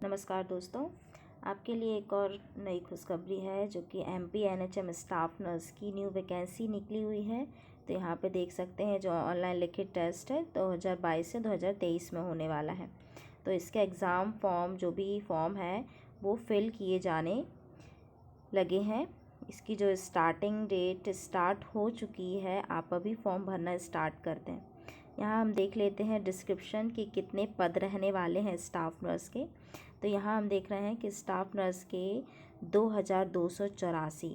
नमस्कार दोस्तों, आपके लिए एक और नई खुशखबरी है जो कि MP-NHM स्टाफ नर्स की न्यू वैकेंसी निकली हुई है। तो यहाँ पे देख सकते हैं जो ऑनलाइन लिखित टेस्ट है 2022 से 2023 में होने वाला है। तो इसके एग्ज़ाम फॉर्म जो भी फॉर्म है वो फिल किए जाने लगे हैं। इसकी जो स्टार्टिंग डेट स्टार्ट हो चुकी है, आप अभी फॉर्म भरना स्टार्ट कर दें। यहाँ हम देख लेते हैं डिस्क्रिप्शन कि कितने पद रहने वाले हैं स्टाफ नर्स के। तो यहाँ हम देख रहे हैं कि स्टाफ नर्स के 2284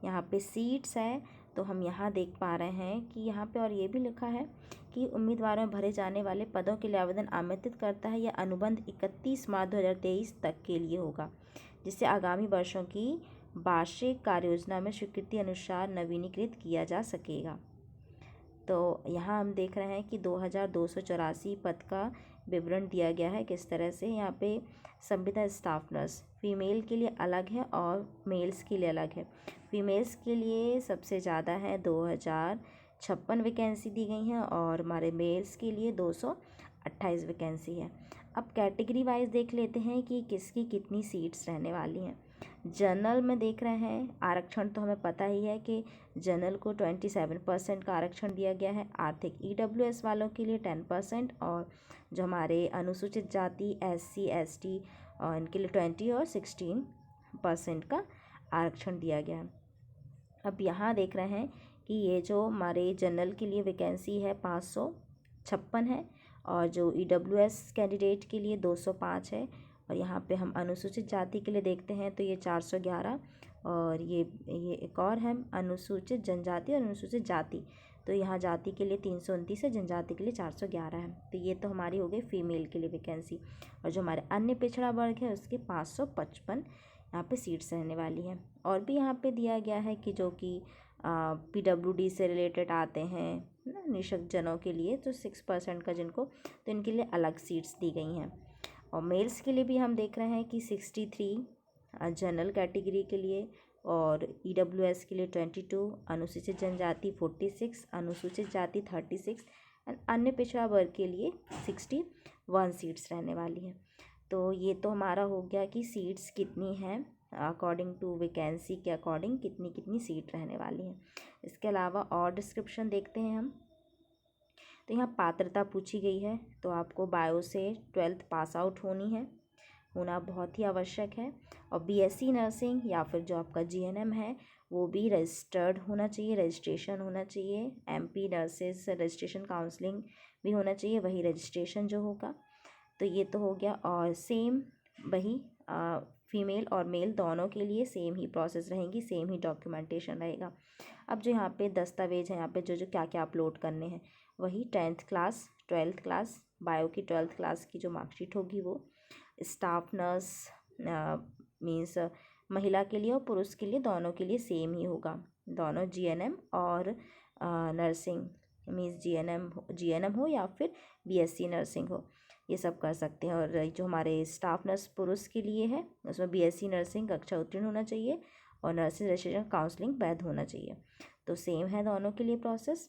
यहाँ पे सीट्स है। तो हम यहाँ देख पा रहे हैं कि यहाँ पे और ये भी लिखा है कि उम्मीदवारों में भरे जाने वाले पदों के लिए आवेदन आमंत्रित करता है। यह अनुबंध 31 मार्च 2023 तक के लिए होगा, जिससे आगामी वर्षों की वार्षिक कार्ययोजना में स्वीकृति अनुसार नवीनीकृत किया जा सकेगा। तो यहाँ हम देख रहे हैं कि 2284 पद का विवरण दिया गया है। किस तरह से यहाँ पे संविदा स्टाफ नर्स फीमेल के लिए अलग है और मेल्स के लिए अलग है। फीमेल्स के लिए सबसे ज़्यादा है 2056 वैकेंसी दी गई हैं और हमारे मेल्स के लिए 228 वैकेंसी है। अब कैटेगरी वाइज देख लेते हैं कि किसकी कितनी सीट्स रहने वाली हैं। जनरल में देख रहे हैं, आरक्षण तो हमें पता ही है कि जनरल को 27% का आरक्षण दिया गया है। आर्थिक EWS वालों के लिए 10% और जो हमारे अनुसूचित जाति SC ST और इनके लिए 20 और 16% का आरक्षण दिया गया है। अब यहाँ देख रहे हैं कि ये जो हमारे जनरल के लिए वैकेंसी है 556 है और जो EWS कैंडिडेट के लिए 205 है। और यहाँ पे हम अनुसूचित जाति के लिए देखते हैं तो ये 411 और ये एक और है अनुसूचित जनजाति और अनुसूचित जाति। तो यहाँ जाति के लिए 329 है, जनजाति के लिए 411 है। तो ये तो हमारी हो गई फीमेल के लिए वैकेंसी। और जो हमारे अन्य पिछड़ा वर्ग है उसके 555 यहाँ पे सीट्स रहने वाली हैं। और भी यहाँ पे दिया गया है कि जो कि PWD से रिलेटेड आते हैं ना, निःशक्त जनों के लिए तो 6% का जिनको, तो इनके लिए अलग सीट्स दी गई हैं। और मेल्स के लिए भी हम देख रहे हैं कि 63 जनरल कैटेगरी के लिए और EWS के लिए 22, अनुसूचित जनजाति 46, अनुसूचित जाति 36 एंड अन्य पिछड़ा वर्ग के लिए 61 सीट्स रहने वाली हैं। तो ये तो हमारा हो गया कि सीट्स कितनी हैं अकॉर्डिंग टू वैकेंसी के अकॉर्डिंग कितनी कितनी सीट रहने वाली हैं। इसके अलावा और डिस्क्रिप्शन देखते हैं हम। तो यहाँ पात्रता पूछी गई है, तो आपको बायो से 12th पास आउट होना बहुत ही आवश्यक है। और BSc नर्सिंग या फिर जो आपका GNM है वो भी रजिस्टर्ड होना चाहिए, रजिस्ट्रेशन होना चाहिए। MP नर्सेस रजिस्ट्रेशन काउंसलिंग भी होना चाहिए, वही रजिस्ट्रेशन जो होगा। तो ये तो हो गया। और सेम वही फीमेल और मेल दोनों के लिए सेम ही प्रोसेस रहेगी, सेम ही डॉक्यूमेंटेशन रहेगा। अब जो यहाँ पे दस्तावेज है, यहाँ पे जो जो क्या क्या अपलोड करने हैं, वही 10th class 12th class bio की 12th क्लास की जो मार्कशीट होगी वो, स्टाफ नर्स मीन्स महिला के लिए और पुरुष के लिए दोनों के लिए सेम ही होगा। दोनों GNM और नर्सिंग मीन्स GNM हो या फिर BSc नर्सिंग हो, ये सब कर सकते हैं। और जो हमारे स्टाफ नर्स पुरुष के लिए है उसमें BSc नर्सिंग कक्षा उत्तीर्ण होना चाहिए और नर्सिंग रजिस्ट्रेशन काउंसलिंग वैध होना चाहिए। तो सेम है दोनों के लिए प्रोसेस।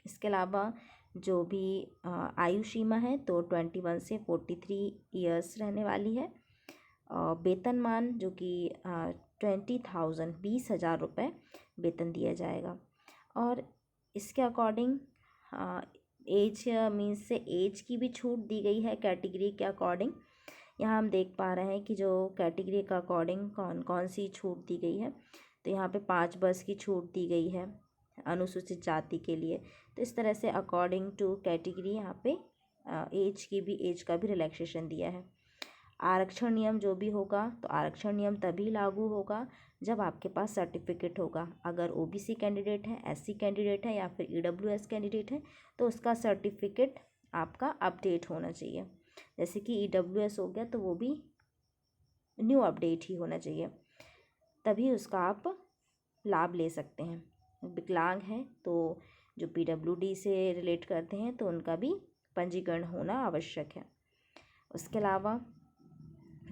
इसके अलावा जो भी आयु सीमा है तो 21 से 43 ईयर्स रहने वाली है। वेतनमान जो कि 20,000 रुपये वेतन दिया जाएगा। और इसके अकॉर्डिंग एज मीन्स से एज की भी छूट दी गई है कैटेगरी के अकॉर्डिंग। यहाँ हम देख पा रहे हैं कि जो कैटेगरी के अकॉर्डिंग कौन कौन सी छूट दी गई है। तो यहाँ पे 5 वर्ष की छूट दी गई है अनुसूचित जाति के लिए। तो इस तरह से अकॉर्डिंग टू कैटेगरी यहाँ पे एज का भी रिलैक्सेशन दिया है। आरक्षण नियम जो भी होगा तो आरक्षण नियम तभी लागू होगा जब आपके पास सर्टिफिकेट होगा। अगर OBC कैंडिडेट है, SC कैंडिडेट है या फिर EWS कैंडिडेट है तो उसका सर्टिफिकेट आपका अपडेट होना चाहिए। जैसे कि EWS हो गया तो वो भी न्यू अपडेट ही होना चाहिए, तभी उसका आप लाभ ले सकते हैं। विकलांग हैं तो जो PWD से रिलेट करते हैं तो उनका भी पंजीकरण होना आवश्यक है। उसके अलावा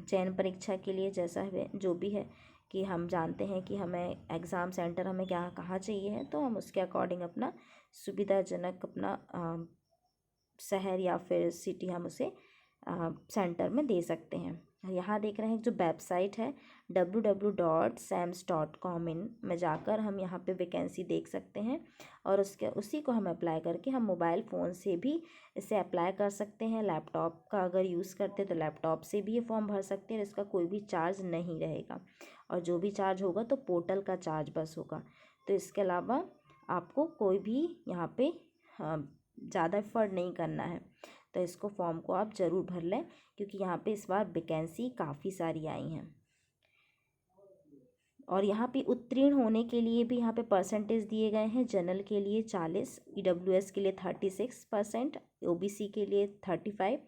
चयन परीक्षा के लिए जैसा है जो भी है कि हम जानते हैं कि हमें एग्ज़ाम सेंटर हमें क्या कहाँ चाहिए है, तो हम उसके अकॉर्डिंग अपना सुविधाजनक अपना शहर या फिर सिटी हम उसे सेंटर में दे सकते हैं। यहाँ देख रहे हैं जो वेबसाइट है www.sams.com इन में जाकर हम यहाँ पे वैकेंसी देख सकते हैं और उसी को हम अप्लाई करके हम मोबाइल फ़ोन से भी इसे अप्लाई कर सकते हैं। लैपटॉप का अगर यूज़ करते हैं तो लैपटॉप से भी ये फॉर्म भर सकते हैं। इसका कोई भी चार्ज नहीं रहेगा और जो भी चार्ज होगा तो पोर्टल का चार्ज बस होगा। तो इसके अलावा आपको कोई भी यहाँ पे ज़्यादा एफर्ट नहीं करना है। तो इसको फॉर्म को आप ज़रूर भर लें क्योंकि यहाँ पे इस बार वैकेंसी काफ़ी सारी आई हैं। और यहाँ पे उत्तीर्ण होने के लिए भी यहाँ पे परसेंटेज दिए गए हैं। जनरल के लिए 40, EWS के लिए 36%, OBC के लिए 35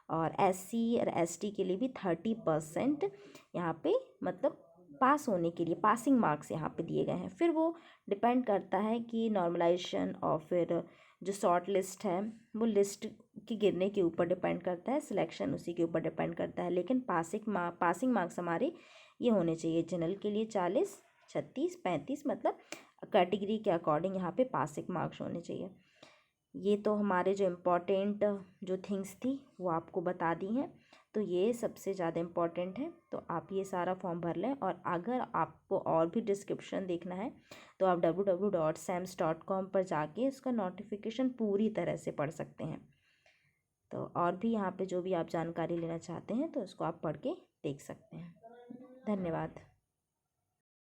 और SC और ST के लिए भी 30% यहाँ पे मतलब पास होने के लिए पासिंग मार्क्स यहाँ पे दिए गए हैं। फिर वो डिपेंड करता है कि नॉर्मलाइजेशन और फिर जो शॉर्ट लिस्ट है वो लिस्ट के गिरने के ऊपर डिपेंड करता है, सिलेक्शन उसी के ऊपर डिपेंड करता है। लेकिन पासिंग मार्क्स हमारे ये होने चाहिए। जनरल के लिए 40, 36, 35 मतलब कैटेगरी के अकॉर्डिंग यहाँ पे पासिंग मार्क्स होने चाहिए। ये तो हमारे जो इम्पोर्टेंट जो थिंग्स थी वो आपको बता दी हैं। तो ये सबसे ज़्यादा इम्पॉर्टेंट है। तो आप ये सारा फॉर्म भर लें और अगर आपको और भी डिस्क्रिप्शन देखना है तो आप www.sams.com पर जाके उसका नोटिफिकेशन पूरी तरह से पढ़ सकते हैं। तो और भी यहाँ पे जो भी आप जानकारी लेना चाहते हैं तो उसको आप पढ़ के देख सकते हैं। धन्यवाद।